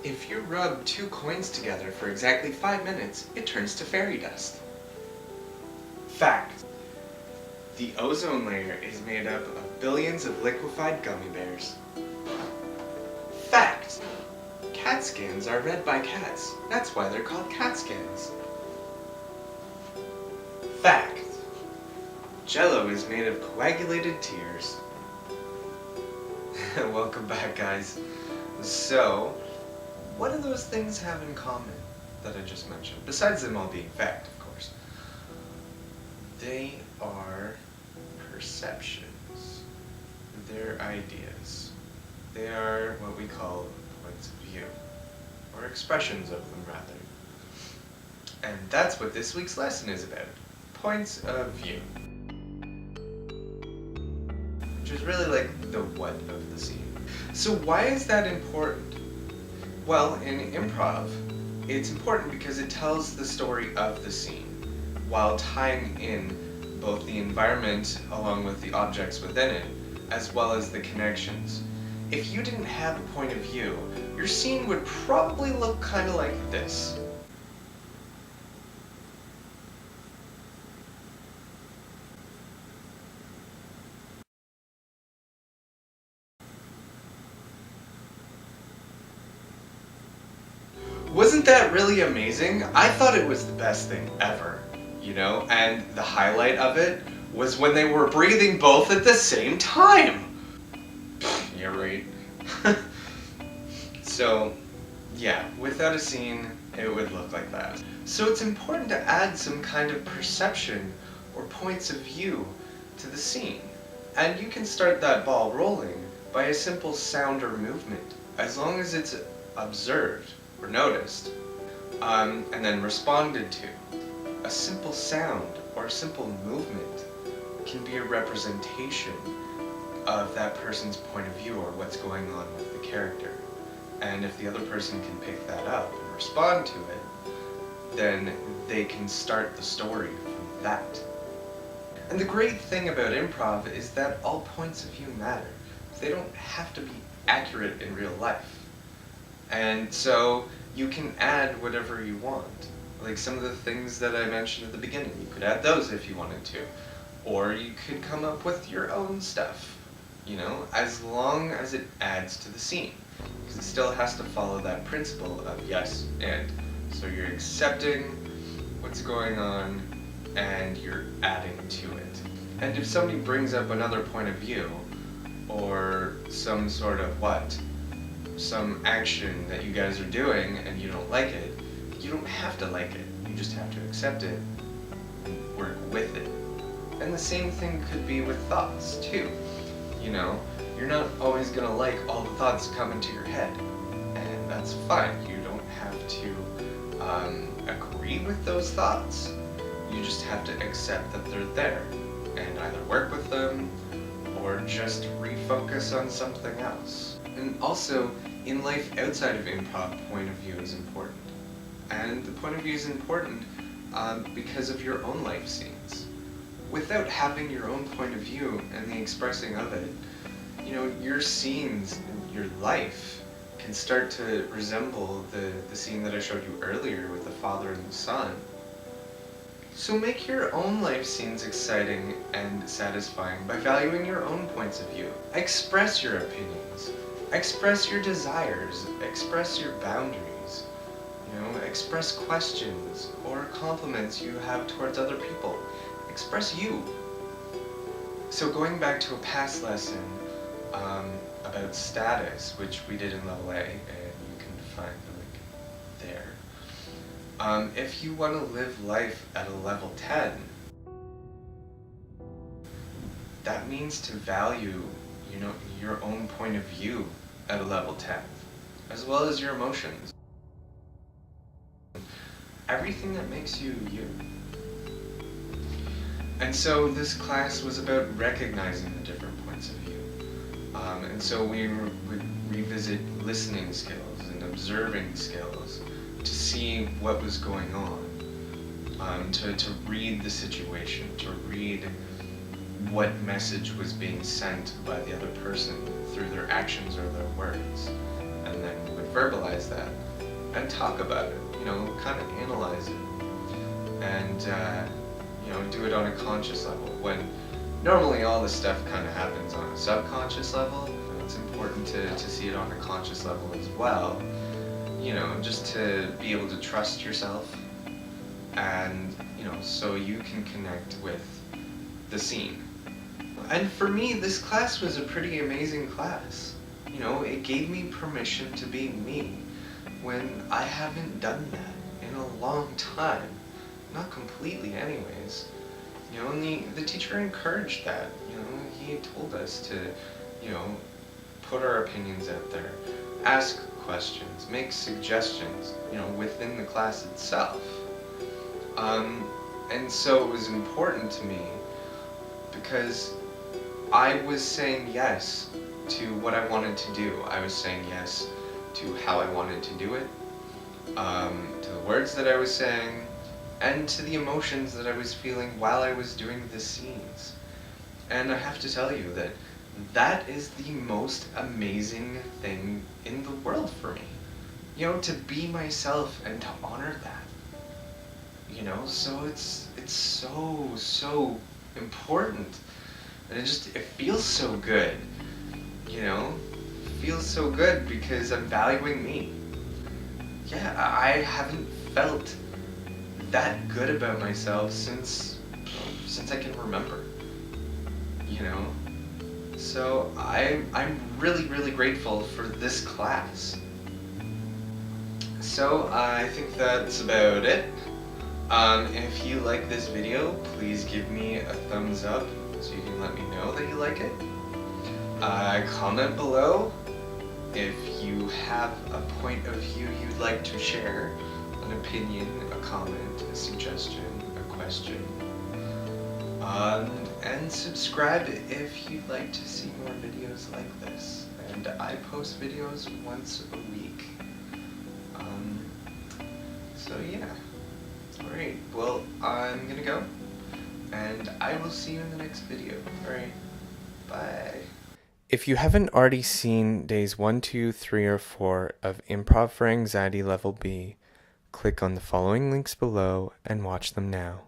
If you rub 2 coins together for exactly 5 minutes, it turns to fairy dust. Fact: the ozone layer is made up of billions of liquefied gummy bears. Fact: cat scans are read by cats. That's why they're called cat scans. Fact: Jello is made of coagulated tears. Welcome back, guys. So, what do those things have in common that I just mentioned? Besides them all being fact, of course. They are perceptions. They're ideas. They are what we call points of view, or expressions of them, rather. And that's what this week's lesson is about. Points of view. Which is really like the what of the scene. So why is that important? Well, in improv, it's important because it tells the story of the scene, while tying in both the environment along with the objects within it, as well as the connections. If you didn't have a point of view, your scene would probably look kind of like this. Wasn't that really amazing? I thought it was the best thing ever, you know? And the highlight of it was when they were breathing both at the same time. Yeah, right. So, yeah, without a scene, it would look like that. So it's important to add some kind of perception or points of view to the scene. And you can start that ball rolling by a simple sound or movement, as long as it's observed or noticed, and then responded to. A simple sound or a simple movement can be a representation of that person's point of view or what's going on with the character. And if the other person can pick that up and respond to it, then they can start the story from that. And the great thing about improv is that all points of view matter. They don't have to be accurate in real life. And so you can add whatever you want. Like some of the things that I mentioned at the beginning, you could add those if you wanted to. Or you could come up with your own stuff, you know, as long as it adds to the scene. Because it still has to follow that principle of yes and. So you're accepting what's going on and you're adding to it. And if somebody brings up another point of view, or some sort of some action that you guys are doing and you don't like it, you don't have to like it. You just have to accept it and work with it. And the same thing could be with thoughts too. You know, you're not always gonna like all the thoughts that come into your head, and that's fine. You don't have to agree with those thoughts. You just have to accept that they're there and either work with them or just refocus on something else. And also, in life outside of improv, point of view is important. And the point of view is important because of your own life scenes. Without having your own point of view and the expressing of it, you know, your scenes, your life, can start to resemble the scene that I showed you earlier with the father and the son. So make your own life scenes exciting and satisfying by valuing your own points of view. Express your opinions. Express your desires. Express your boundaries. You know, express questions or compliments you have towards other people. Express you. So going back to a past lesson about status, which we did in level A, and you can find the link there. If you want to live life at a level 10, that means to value, you know, your own point of view at a level 10, as well as your emotions. Everything that makes you, you. And so this class was about recognizing the different points of view. And so we would revisit listening skills and observing skills to see what was going on, to read the situation, to read what message was being sent by the other person through their actions or their words, and then we would verbalize that and talk about it, kind of analyze it, and do it on a conscious level, when normally all this stuff kind of happens on a subconscious level. It's important to see it on a conscious level as well, just to be able to trust yourself, and so you can connect with the scene. And for me, this class was a pretty amazing class. It gave me permission to be me when I haven't done that in a long time. Not completely anyways. And the teacher encouraged that. He told us to, put our opinions out there, ask questions, make suggestions, within the class itself. And so it was important to me because I was saying yes to what I wanted to do. I was saying yes to how I wanted to do it, to the words that I was saying, and to the emotions that I was feeling while I was doing the scenes. And I have to tell you that that is the most amazing thing in the world for me. To be myself and to honor that. So it's so important. And it feels so good. It feels so good because I'm valuing me. Yeah, I haven't felt that good about myself since I can remember. So I'm really, really grateful for this class. So I think that's about it. If you like this video, please give me a thumbs up so you can let me know that you like it. Comment below if you have a point of view you'd like to share, an opinion, a comment, a suggestion, a question. And subscribe if you'd like to see more videos like this. And I post videos once a week. So yeah. Alright, well, I'm gonna go, and I will see you in the next video. Alright, bye. If you haven't already seen days 1, 2, 3, or 4 of Improv for Anxiety Level B, click on the following links below and watch them now.